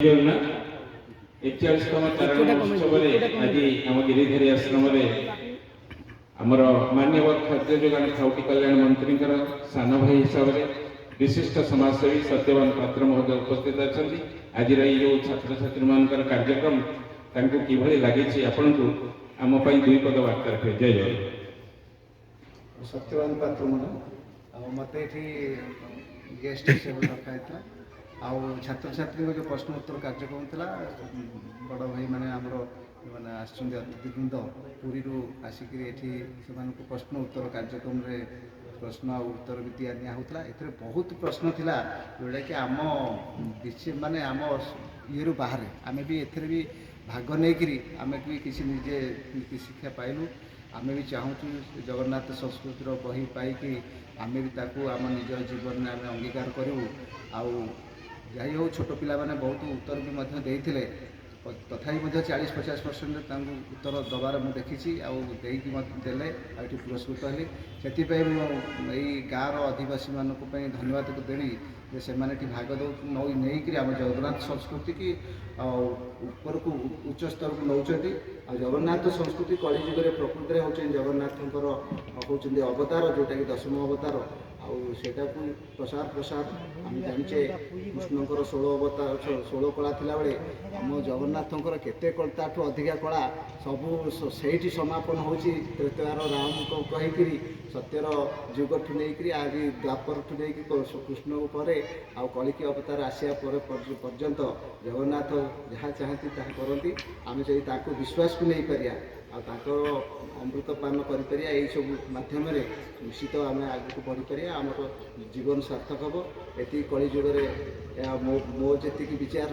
41तम चारण महोत्सव आज आम गिरिधारी आश्रम आमर माननीय खाद्य जोगान खाउटी कल्याण मंत्री सान भाई हिसाब से विशिष्ट समाजसेवी सत्यवान पात्र महोदय उपस्थित अच्छा आज जो छात्र छात्री मान कार्यक्रम कि लगी आपण को आम दुई पद वार्ता रखे जय जय सत्यवान पात्र मत गेस्ट रखा आउ छात्र छात्री जो प्रश्न उत्तर कार्यक्रम था बड़ भाई मैंने आमर मैंने अतिथिवृंद पुरी आसिक प्रश्न उत्तर कार्यक्रम रे प्रश्न उत्तर भी दिहला ए बहुत प्रश्न थिला जोटा कि आम माने आम ये बाहर आम भी एथरे भी भाग नहीं आम भी किसी निजे शिक्षा पाइलु आम भी चाहूँ जगन्नाथ संस्कृतिर बही पाई आम भी ताकू आम निज जीवन में आम अंगीकार करूँ आउ जाई हो छोट पिला माने बहुत उत्तर भी देते तथापि 40-50% उत्तर दबार मुझे देखी देले पुरस्कृत हली से गाँव आदिवासी मानक धन्यवाद को देवी से भाग नहीं आम जगन्नाथ संस्कृति की ऊपर को उच्च स्तर को नौ जगन्नाथ संस्कृति कलिजुग प्रकृति में हूँ जगन्नाथ हूँ अवतार जोटा कि 10म अवतार आटा को प्रसार प्रसार आम जाचे कृष्णकर 16 अवतार 16 कला थिला बेले आम जगन्नाथंकर केते ताठू अधिका कला सबू से समापन होची त्रेतार राम को कहीकि सत्यर जुग ठू नहीं आज द्वापर ठू नहीं कृष्ण पर कलिकी अवतार आसिया पर्यंत जगन्नाथ जहाँ चाहती ताहा करती आम चाहिए विश्वास को नहीं पारिया अमृत पान कर सब मध्यम निश्चित आम आगे को बढ़ी पार आम जीवन सार्थक हम ये कलिजुगे मो जी विचार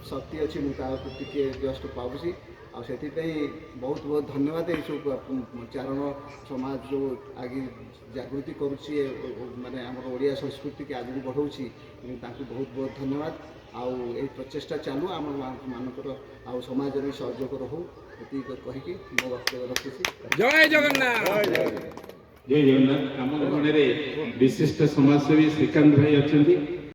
शक्ति अच्छी मुझे जस्ट पाऊँगी से बहुत बहुत धन्यवाद ये सब चारण समाज जो आगे जागृति करुच्ची माने आम ओडिया संस्कृति की आगे बढ़ाऊँगी बहुत बहुत धन्यवाद आउ प्रचेषा चालू आम मानकर समाज भी सहयोग रहू कहीकि मो वक्तव्य रखी जय जगन्नाथ जय जगन्नाथ आम गण विशिष्ट समाजसेवी श्रीकांत भाई अच्छा